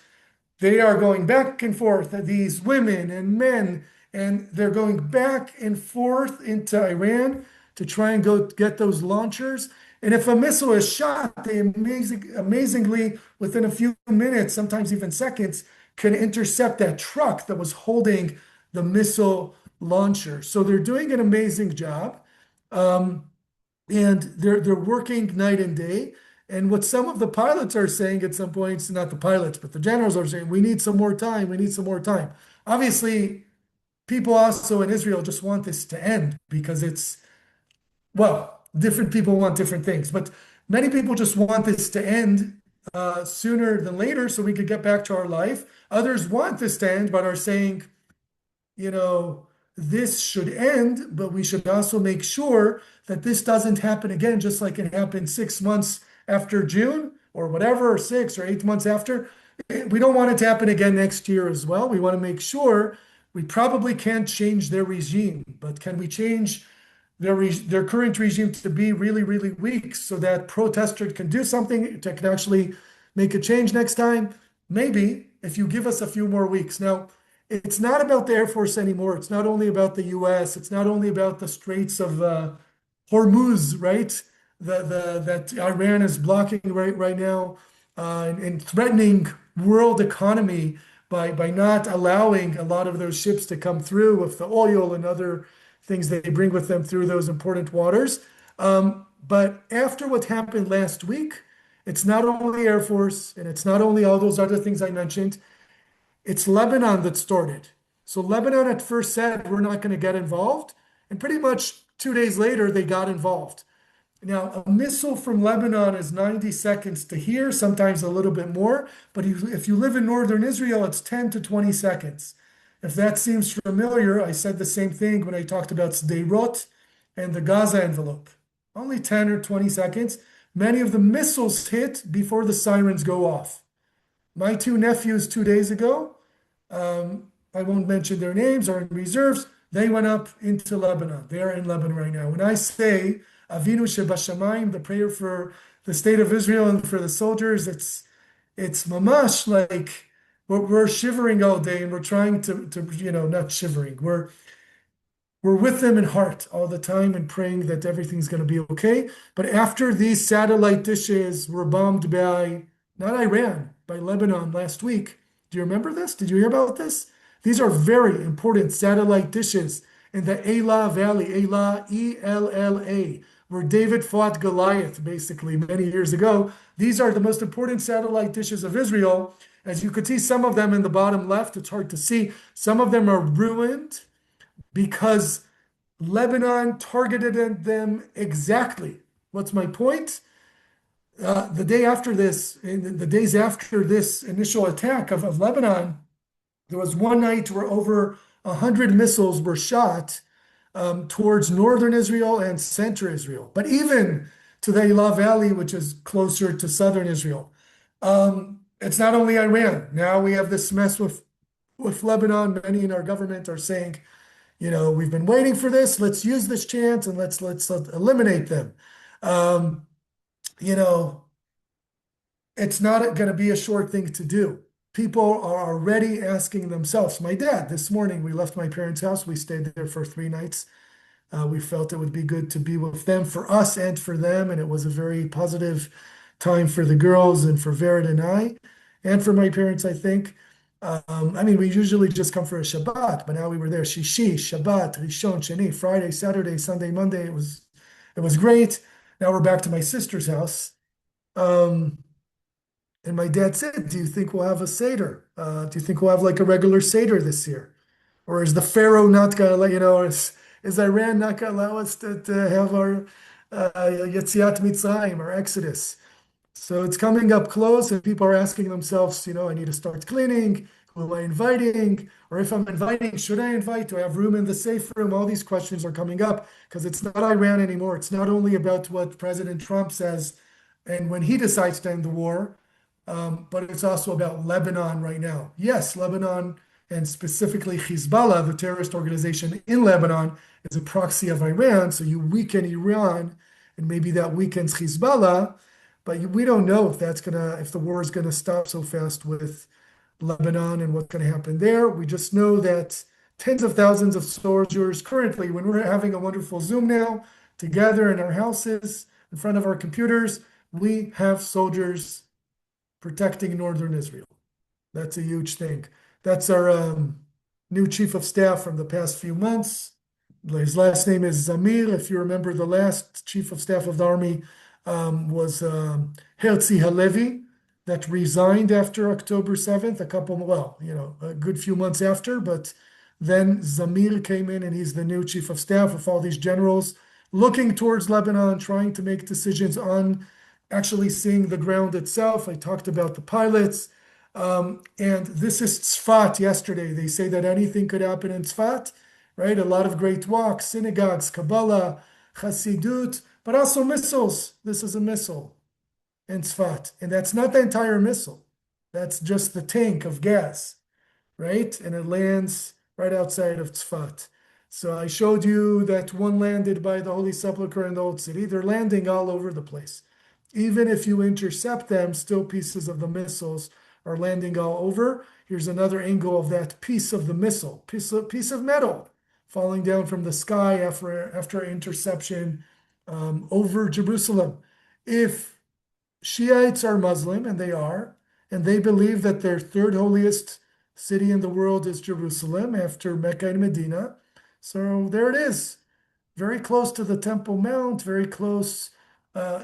they are going back and forth, these women and men, and they're going back and forth into Iran to try and go get those launchers. And if a missile is shot, they amazingly, within a few minutes, sometimes even seconds, can intercept that truck that was holding the missile launcher. So they're doing an amazing job. And they're working night and day. And what some of the pilots are saying at some points, not the pilots, but the generals are saying, we need some more time. We need some more time. Obviously, people also in Israel just want this to end because different people want different things, but many people just want this to end sooner than later so we could get back to our life. Others want this to end, but are saying, this should end, but we should also make sure that this doesn't happen again, just like it happened 6 months after June or whatever, or 6 or 8 months after. We don't want it to happen again next year as well. We want to make sure we probably can't change their regime, but can we change their current regime to be really, really weak so that protesters can do something that can actually make a change next time? Maybe, if you give us a few more weeks. Now, it's not about the Air Force anymore. It's not only about the US. It's not only about the Straits of Hormuz, right? That Iran is blocking right now and threatening world economy by not allowing a lot of those ships to come through with the oil and other things they bring with them through those important waters. But after what happened last week, it's not only Air Force and it's not only all those other things I mentioned. It's Lebanon that started. So Lebanon at first said, we're not going to get involved. And pretty much 2 days later, they got involved. Now, a missile from Lebanon is 90 seconds to here, sometimes a little bit more. But if you live in northern Israel, it's 10 to 20 seconds. If that seems familiar, I said the same thing when I talked about Sderot and the Gaza envelope. Only 10 or 20 seconds. Many of the missiles hit before the sirens go off. My two nephews 2 days ago, I won't mention their names, are in reserves. They went up into Lebanon. They are in Lebanon right now. When I say Avinu Shebashamayim, the prayer for the state of Israel and for the soldiers, it's mamash like we're shivering all day and we're trying to not shivering. We're with them in heart all the time and praying that everything's going to be okay. But after these satellite dishes were bombed by, not Iran, by Lebanon last week, do you remember this? Did you hear about this? These are very important satellite dishes in the Elah Valley, Elah, Ella, where David fought Goliath basically many years ago. These are the most important satellite dishes of Israel. As you could see, some of them in the bottom left, it's hard to see. Some of them are ruined because Lebanon targeted them exactly. What's my point? The day after this, in the days after this initial attack of Lebanon, there was one night where over 100 missiles were shot towards northern Israel and central Israel, but even to the Elah Valley, which is closer to southern Israel. It's not only Iran. Now we have this mess with Lebanon. Many in our government are saying, we've been waiting for this. Let's use this chance and let's eliminate them. It's not going to be a short thing to do. People are already asking themselves. My dad, this morning, we left my parents' house. We stayed there for 3 nights. We felt it would be good to be with them, for us and for them. And it was a very positive time for the girls and for Vered and I, and for my parents, I think. We usually just come for a Shabbat, but now we were there. Shishi, Shabbat, Rishon, Sheni, Friday, Saturday, Sunday, Monday. It was great. Now we're back to my sister's house. And my dad said, do you think we'll have a Seder? Do you think we'll have like a regular Seder this year? Or is the Pharaoh not going to let, is Iran not going to allow us to have our Yetziat Mitzrayim, our Exodus? So it's coming up close and people are asking themselves, I need to start cleaning. Who am I inviting? Or if I'm inviting, should I invite? Do I have room in the safe room? All these questions are coming up because it's not Iran anymore. It's not only about what President Trump says and when he decides to end the war, but it's also about Lebanon right now. Yes, Lebanon, and specifically Hezbollah, the terrorist organization in Lebanon, is a proxy of Iran. So you weaken Iran, and maybe that weakens Hezbollah. But we don't know if the war is gonna stop so fast with Lebanon and what's gonna happen there. We just know that tens of thousands of soldiers currently, when we're having a wonderful Zoom now, together in our houses, in front of our computers, we have soldiers protecting northern Israel. That's a huge thing. That's our new chief of staff from the past few months. His last name is Zamir. If you remember, the last chief of staff of the army was Herzi Halevi, that resigned after October 7th, a good few months after. But then Zamir came in and he's the new chief of staff with all these generals looking towards Lebanon, trying to make decisions on actually seeing the ground itself. I talked about the pilots. And this is Tzfat yesterday. They say that anything could happen in Tzfat, right? A lot of great walks, synagogues, Kabbalah, Chassidut, but also missiles. This is a missile in Tzfat. And that's not the entire missile. That's just the tank of gas, right? And it lands right outside of Tzfat. So I showed you that one landed by the Holy Sepulchre in the Old City. They're landing all over the place. Even if you intercept them, still pieces of the missiles are landing all over. Here's another angle of that piece of the missile, piece of metal falling down from the sky after interception over Jerusalem. If Shiites are Muslim, and they are, and they believe that their third holiest city in the world is Jerusalem after Mecca and Medina. So there it is, very close to the Temple Mount, very close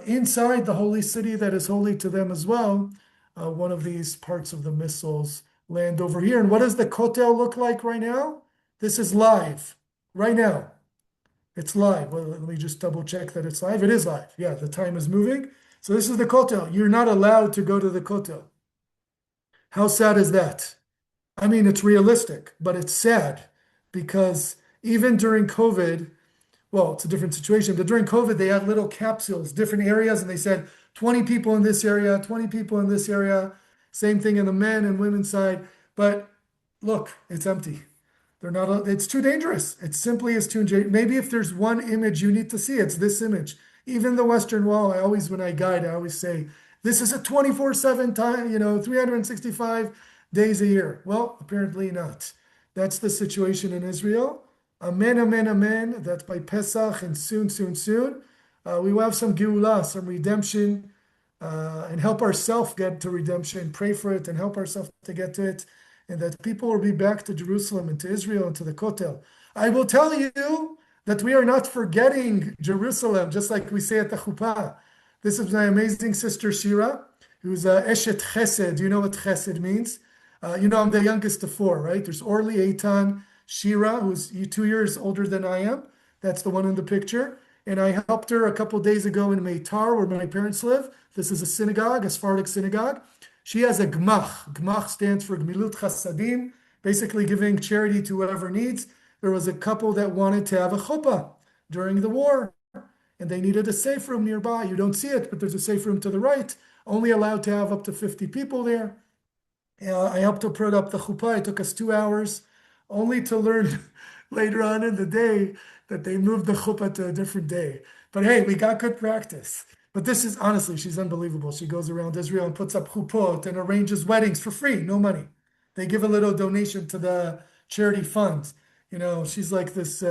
inside the holy city that is holy to them as well. One of these parts of the missiles land over here. And what does the Kotel look like right now? This is live, right now. It's live. Well, let me just double check that it's live. It is live. Yeah, the time is moving. So this is the Kotel. You're not allowed to go to the Kotel. How sad is that? I mean, it's realistic, but it's sad because even during COVID, well, it's a different situation, but during COVID, they had little capsules, different areas, and they said 20 people in this area, 20 people in this area. Same thing in the men and women's side. But look, it's empty. They're not, it's too dangerous. It simply is too dangerous. Maybe if there's one image you need to see, it's this image. Even the Western Wall, when I guide, I always say, this is a 24/7 time, 365 days a year. Well, apparently not. That's the situation in Israel. Amen, amen, amen. That by Pesach and soon, soon, soon, we will have some Geulah, some redemption, and help ourselves get to redemption. Pray for it and help ourselves to get to it, and that people will be back to Jerusalem and to Israel and to the Kotel. I will tell you that we are not forgetting Jerusalem, just like we say at the Chuppah. This is my amazing sister Shira, who's Eshet Chesed. Do you know what Chesed means? I'm the youngest of four, right? There's Orly, Eitan, Shira, who's 2 years older than I am. That's the one in the picture. And I helped her a couple days ago in Meitar, where my parents live. This is a synagogue, a Sephardic synagogue. She has a Gmach. Gmach stands for Gmilut Chasadim, basically giving charity to whoever needs. There was a couple that wanted to have a chuppah during the war, and they needed a safe room nearby. You don't see it, but there's a safe room to the right, only allowed to have up to 50 people there. I helped her put up the chuppah. It took us 2 hours, only to learn later on in the day that they moved the chuppah to a different day. But hey, we got good practice. But this is, honestly, she's unbelievable. She goes around Israel and puts up chuppot and arranges weddings for free, no money. They give a little donation to the charity funds. She's like this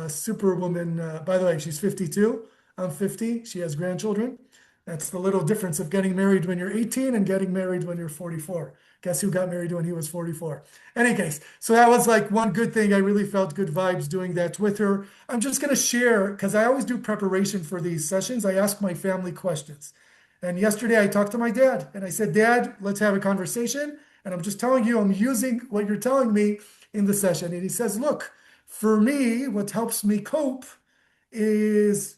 superwoman. By the way, she's 52. I'm 50. She has grandchildren. That's the little difference of getting married when you're 18 and getting married when you're 44. Guess who got married when he was 44? Any case, so that was like one good thing. I really felt good vibes doing that with her. I'm just going to share, because I always do preparation for these sessions. I ask my family questions. And yesterday I talked to my dad and I said, Dad, let's have a conversation. And I'm just telling you, I'm using what you're telling me in the session. And he says, look, for me, what helps me cope is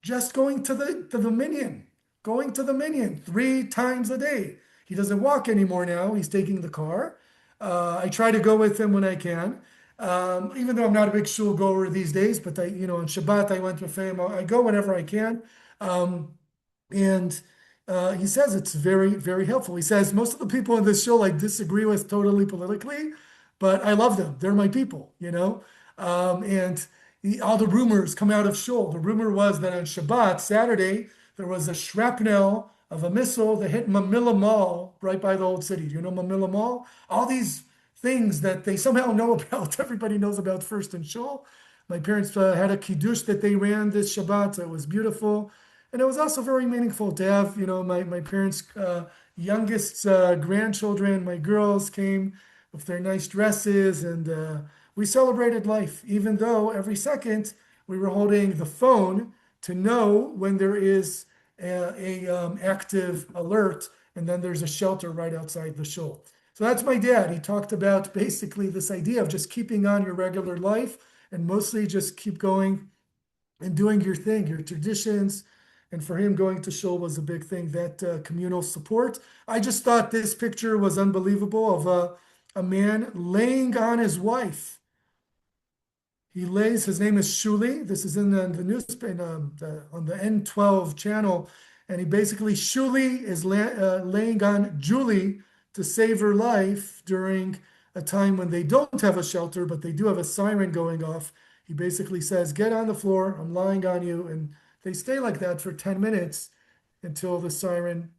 just going to the minyan, going to the minyan 3 times a day. He doesn't walk anymore now. He's taking the car. I try to go with him when I can, even though I'm not a big shul goer these days. But on Shabbat I went with him. I go whenever I can, and he says it's very, very helpful. He says most of the people in this shul I disagree with totally politically, but I love them. They're my people, and all the rumors come out of shul. The rumor was that on Shabbat, Saturday, there was a shrapnel of a missile that hit Mamilla Mall right by the old city. Do you know Mamilla Mall? All these things that they somehow know about, everybody knows about first in shul. My parents had a kiddush that they ran this Shabbat, so it was beautiful. And it was also very meaningful to have, my parents' youngest grandchildren, my girls came with their nice dresses, and we celebrated life, even though every second we were holding the phone to know when there is a active alert, and then there's a shelter right outside the shul. So that's my dad. He talked about basically this idea of just keeping on your regular life and mostly just keep going and doing your thing, your traditions. And for him, going to shul was a big thing, that communal support. I just thought this picture was unbelievable of a man laying on his wife. He lays, his name is Shuli. This is in the newspaper, on the N12 channel. And he basically, Shuli is laying on Julie to save her life during a time when they don't have a shelter, but they do have a siren going off. He basically says, get on the floor, I'm lying on you. And they stay like that for 10 minutes until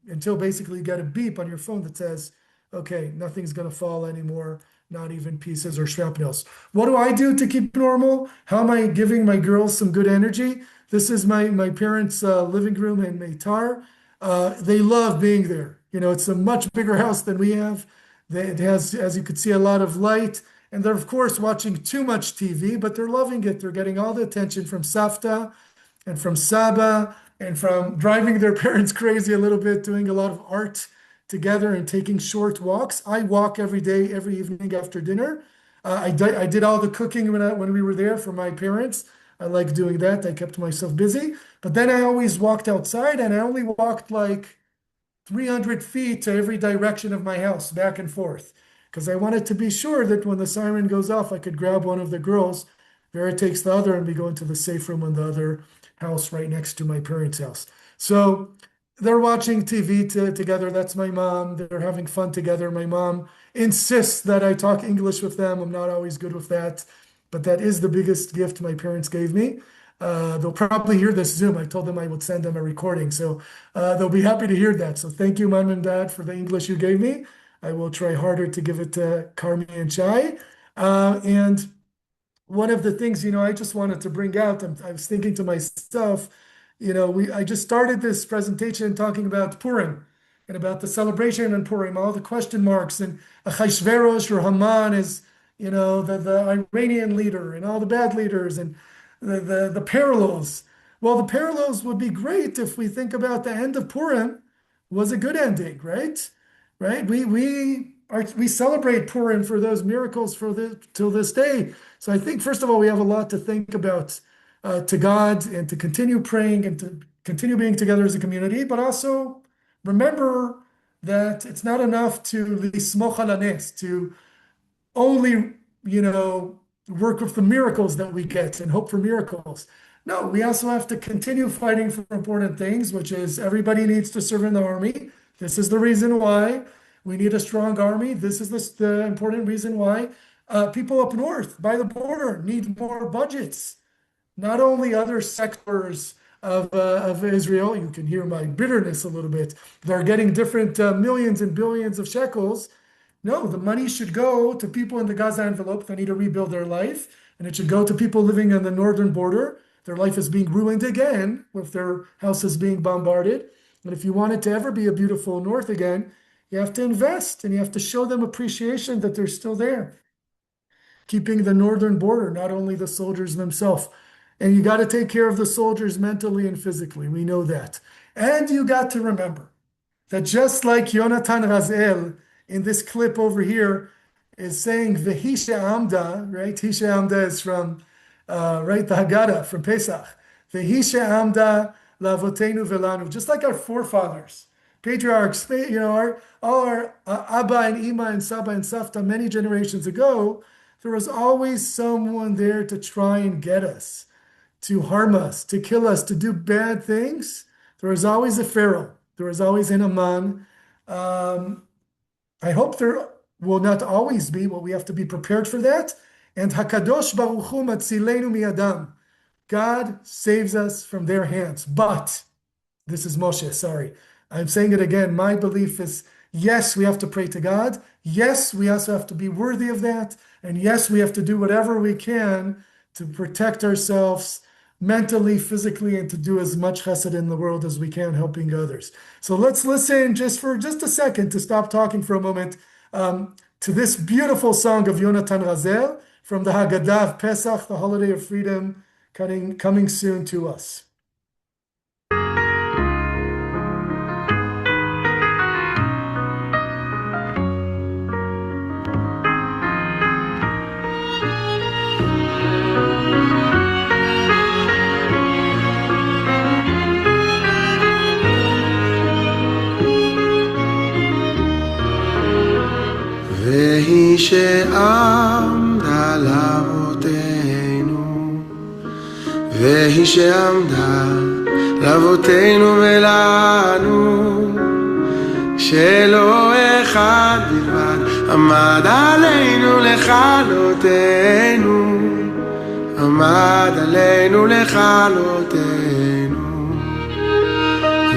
until basically you get a beep on your phone that says, okay, nothing's going to fall anymore, not even pieces or shrapnels. What do I do to keep normal? How am I giving my girls some good energy? This is my parents' living room in Meitar. They love being there. It's a much bigger house than we have. It has, as you could see, a lot of light. And they're, of course, watching too much TV, but they're loving it. They're getting all the attention from Safta and from Saba and from driving their parents crazy a little bit, doing a lot of art together and taking short walks. I walk every day, every evening after dinner. I did all the cooking when we were there for my parents. I like doing that. I kept myself busy. But then I always walked outside, and I only walked like 300 feet to every direction of my house, back and forth, because I wanted to be sure that when the siren goes off, I could grab one of the girls. Vera takes the other, and we go into the safe room in the other house right next to my parents' house. So they're watching TV together. That's my mom. They're having fun together. My mom insists that I talk English with them. I'm not always good with that, but that is the biggest gift my parents gave me. They'll probably hear this Zoom. I told them I would send them a recording, so they'll be happy to hear that. So thank you, Mom and Dad, for the English you gave me. I will try harder to give it to Carmi and Chai. And one of the things, I just wanted to bring out, I was thinking to myself, I just started this presentation talking about Purim and about the celebration in Purim, all the question marks, and Achashverosh or Haman is, the Iranian leader and all the bad leaders and the parallels. Well, the parallels would be great if we think about the end of Purim was a good ending, right? Right? We celebrate Purim for those miracles till this day. So I think, first of all, we have a lot to think about to God, and to continue praying and to continue being together as a community, but also remember that it's not enough to lismoch al hanes, to only, work with the miracles that we get and hope for miracles. No, we also have to continue fighting for important things, which is everybody needs to serve in the army. This is the reason why we need a strong army. This is the important reason why people up north by the border need more budgets. Not only other sectors of Israel, you can hear my bitterness a little bit, they're getting different millions and billions of shekels. No, the money should go to people in the Gaza envelope that need to rebuild their life, and it should go to people living on the northern border. Their life is being ruined again with their houses being bombarded. And if you want it to ever be a beautiful north again, you have to invest and you have to show them appreciation that they're still there. Keeping the northern border, not only the soldiers themselves. And you got to take care of the soldiers mentally and physically. We know that. And you got to remember that just like Yonatan Razel in this clip over here is saying Vehi She'amda, right? Hi She'amda is from, right, the Haggadah from Pesach. Vehi She'amda Lavotenu Velanu, just like our forefathers, patriarchs, all our Abba and Ima and Saba and Safta many generations ago, there was always someone there to try and get us, to harm us, to kill us, to do bad things. There was always a Pharaoh. There was always an Aman. I hope there will not always be, but we have to be prepared for that. And Hakadosh Baruch Hu Matzilenu Miadam. God saves us from their hands. But, this is Moshe, sorry. I'm saying it again. My belief is, yes, we have to pray to God. Yes, we also have to be worthy of that. And yes, we have to do whatever we can to protect ourselves mentally, physically, and to do as much chesed in the world as we can, helping others. So let's listen for just a second, to stop talking for a moment, to this beautiful song of Yonatan Razel from the Haggadah of Pesach, the holiday of freedom, coming soon to us. והיא שעמדה לאבותינו, והיא שעמדה לאבותינו ולנו, שלא אחד בלבד עמד עלינו לכלותנו, עמד עלינו לכלותנו.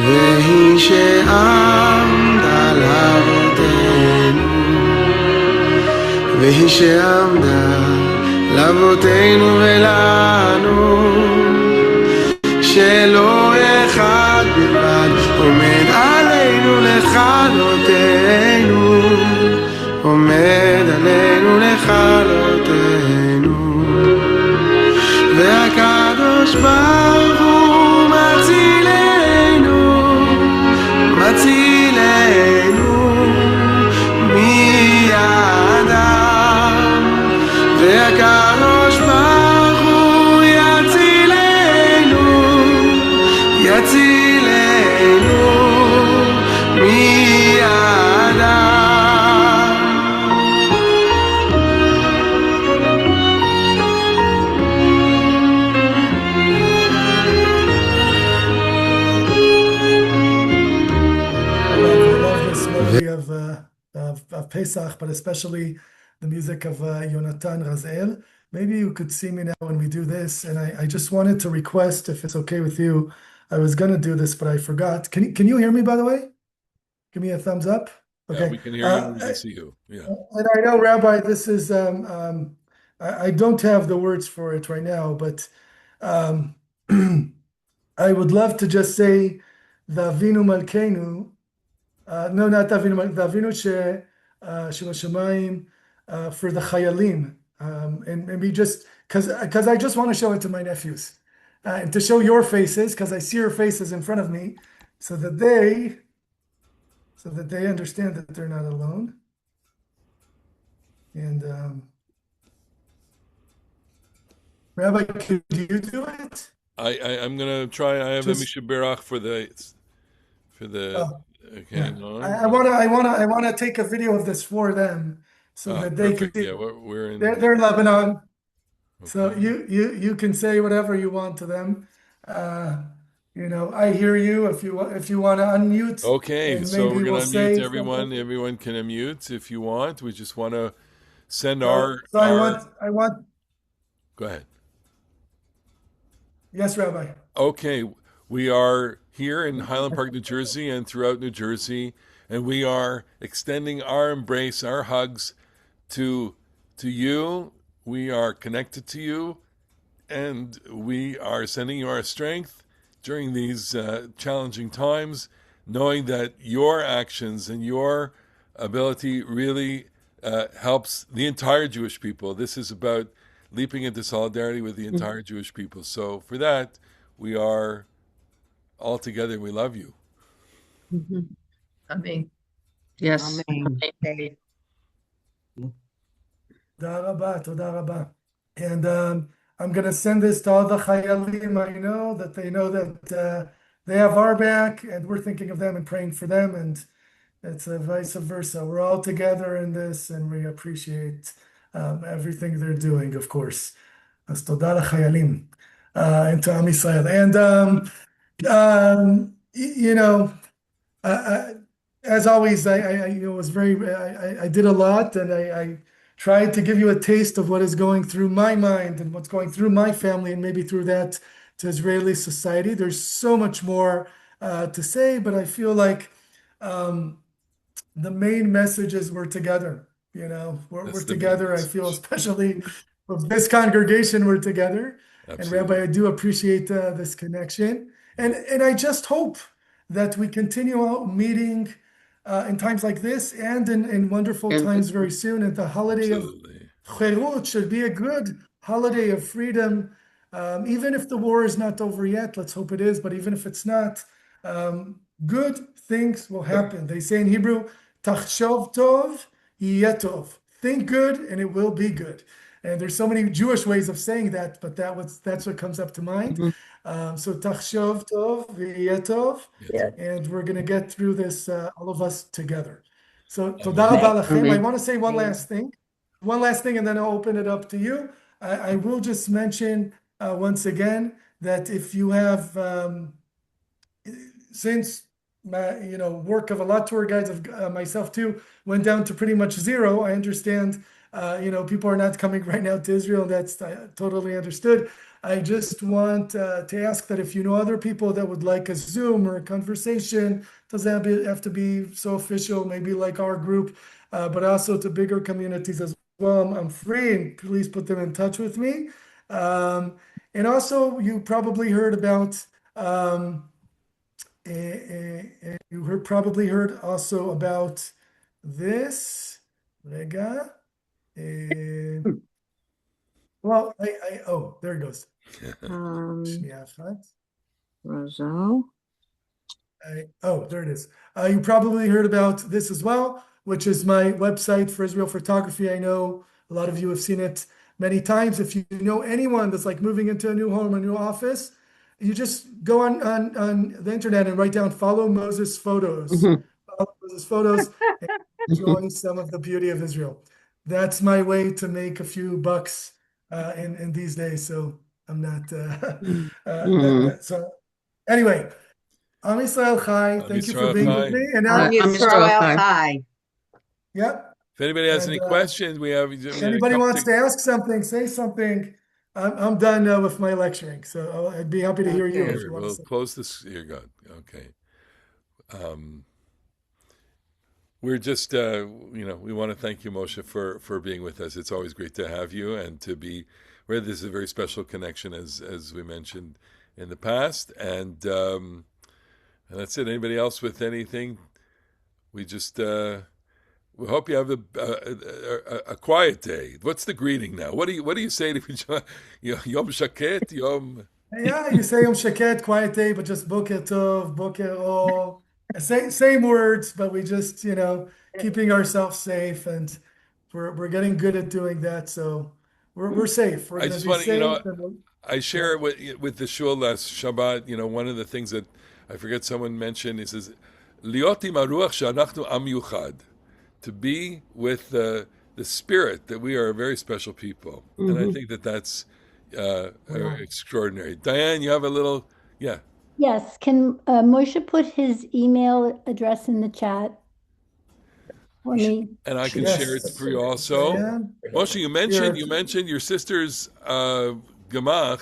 והיא שעמדה לאבותינו, והיא שעמדה לאבותינו ולנו, שלא אחד בלבד עומד עלינו לכלותנו, עומד עלינו לכלותנו. והקדוש ברוך הוא מצילנו, מצילנו מידם, והקדוש ברוך הוא יצילנו, יצילנו מידם. Of Pesach, but especially the music of Yonatan Razel. Maybe you could see me now when we do this, and I just wanted to request, if it's okay with you, I was going to do this, but I forgot. Can you hear me, by the way? Give me a thumbs up. Okay. Yeah, we can hear you and we can see you. Yeah. And I know, Rabbi, this is, I don't have the words for it right now, but I would love to just say the Avinu Malkeinu. No, not Davinu, Davinu Shebashamayim, for the Chayalim, and maybe just because I just want to show it to my nephews, and to show your faces, because I see your faces in front of me, so that they understand that they're not alone. And Rabbi, could you do it? I'm gonna try. I have a Just- Mishaberach for the. Oh. Okay, Yeah. hang on. I wanna take a video of this for them, so that they Perfect. can. Yeah, we're in. They're in Lebanon. So Okay. you can say whatever you want to them. I hear you. If you want to unmute, Okay, and so maybe we're we'll gonna say unmute everyone. something. Everyone can unmute if you want. We just want to send So I want. Go ahead. Yes, Rabbi. Okay, we are here in Highland Park, New Jersey, and throughout New Jersey, and we are extending our embrace, our hugs to you. We are connected to you, and we are sending you our strength during these challenging times, knowing that your actions and your ability really helps the entire Jewish people. This is about leaping into solidarity with the entire Jewish people. So for that, we are all together. We love you. Amen. Yes. Amen. Toda rabba. And I'm gonna send this to all the Chayalim. I know that they know that they have our back, and we're thinking of them and praying for them, and it's vice versa. We're all together in this, and we appreciate everything they're doing, of course. As toda l'chayalim, and to Am Yisrael. And as always, I was I did a lot, and I tried to give you a taste of what is going through my mind and what's going through my family, and maybe through that to Israeli society. There's so much more to say, but I feel like the main message is we're together. We're That's the main together. I message. feel especially with this congregation, we're together. And Absolutely. Rabbi, I do appreciate this connection, and I just hope that we continue out meeting in times like this, and in wonderful And- times very soon. And the holiday of Absolutely. Cherut should be a good holiday of freedom, even if the war is not over yet. Let's hope it is, but even if it's not, good things will happen. They say in Hebrew, "Tachshov tov, yeh tov." Think good, and it will be good. And there's so many Jewish ways of saying that, but that's what comes up to mind. So Tachshov tov, yeh tov, Yeah. and we're gonna get through this, all of us together. So Amen. toda rabba lachem. I Amen. want to say one last thing, and then I'll open it up to you. I will just mention once again that if you have, since work of a lot tour guides of myself too went down to pretty much zero. I understand People are not coming right now to Israel. That's totally understood. I just want to ask that if you know other people that would like a Zoom or a conversation, doesn't have to be so official, maybe like our group, but also to bigger communities as well. I'm free, and please put them in touch with me. And also, you probably heard about, probably heard also about this. Rega. Well, oh, there it goes. שנייה אחת. Rosal. Oh, there it is. You probably heard about this as well, which is my website for Israel photography. I know a lot of you have seen it many times. If you know anyone that's like moving into a new home, a new office, you just go on the internet and write down "Follow Moses Photos." Follow Moses Photos and enjoy some of the beauty of Israel. That's my way to make a few bucks in these days. So I'm not. So anyway. Am Yisrael Chai, thank you for Yisrael being Chai. with me. And now, Am Yisrael Chai. yep. If anybody has And, any questions, we have. If anybody wants to ask something, say something. I'm done with my lecturing, so I'd be happy to hear you Okay. if you want to We'll say. close this. You're good. Okay. We're just, we want to thank you, Moshe, for being with us. It's always great to have you and to be where this is a very special connection, as we mentioned in the past. And that's it. Anybody else with anything? We just we hope you have a quiet day. What's the greeting now? What do you say to each other? Yom shaket, yom. Yeah, you say Yom Shaket, quiet day, but just Boker Tov, Boker Or. Same words, but we just, keeping ourselves safe, and we're getting good at doing that. So we're safe. We're I gonna just be want safe. to, I share with the shul last Shabbat. One of the things that I forget someone mentioned. He says, "Liot im haruach she'anachnu am yuchad," to be with the spirit that we are a very special people, and I think that's extraordinary. Diane, you have a little, yeah. Yes, can Moshe put his email address in the chat for me? And I can Yes. share it for you also. Diane? Moshe, you mentioned your sister's gemach,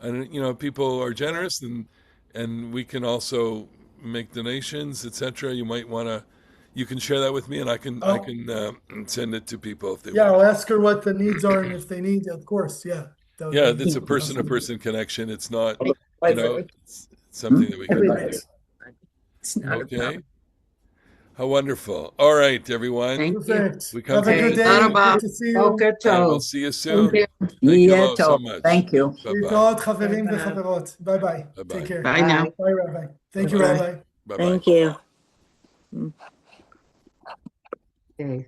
and people are generous, and we can also make donations, etc. You might you can share that with me, and I can send it to people if they Yeah, want. I'll ask her what the needs are, and if they need, of course, yeah. Yeah, it's a person-to-person connection. It's not, it's something that we can do. It's not Okay. How wonderful. All right, everyone. Thank you. Perfect. We come Have a to good the- day. Boker Good to see you. Boker And we'll Tov. see you soon. Thank Thank you Yeah, all so Tov. much. Thank you. Bye-bye. להתראות, חברים וחברות. Bye bye. Bye-bye. Take care. Bye now. Bye, Rabbi. Thank you, Bye-bye. Rabbi. Bye-bye. Thank you. Okay.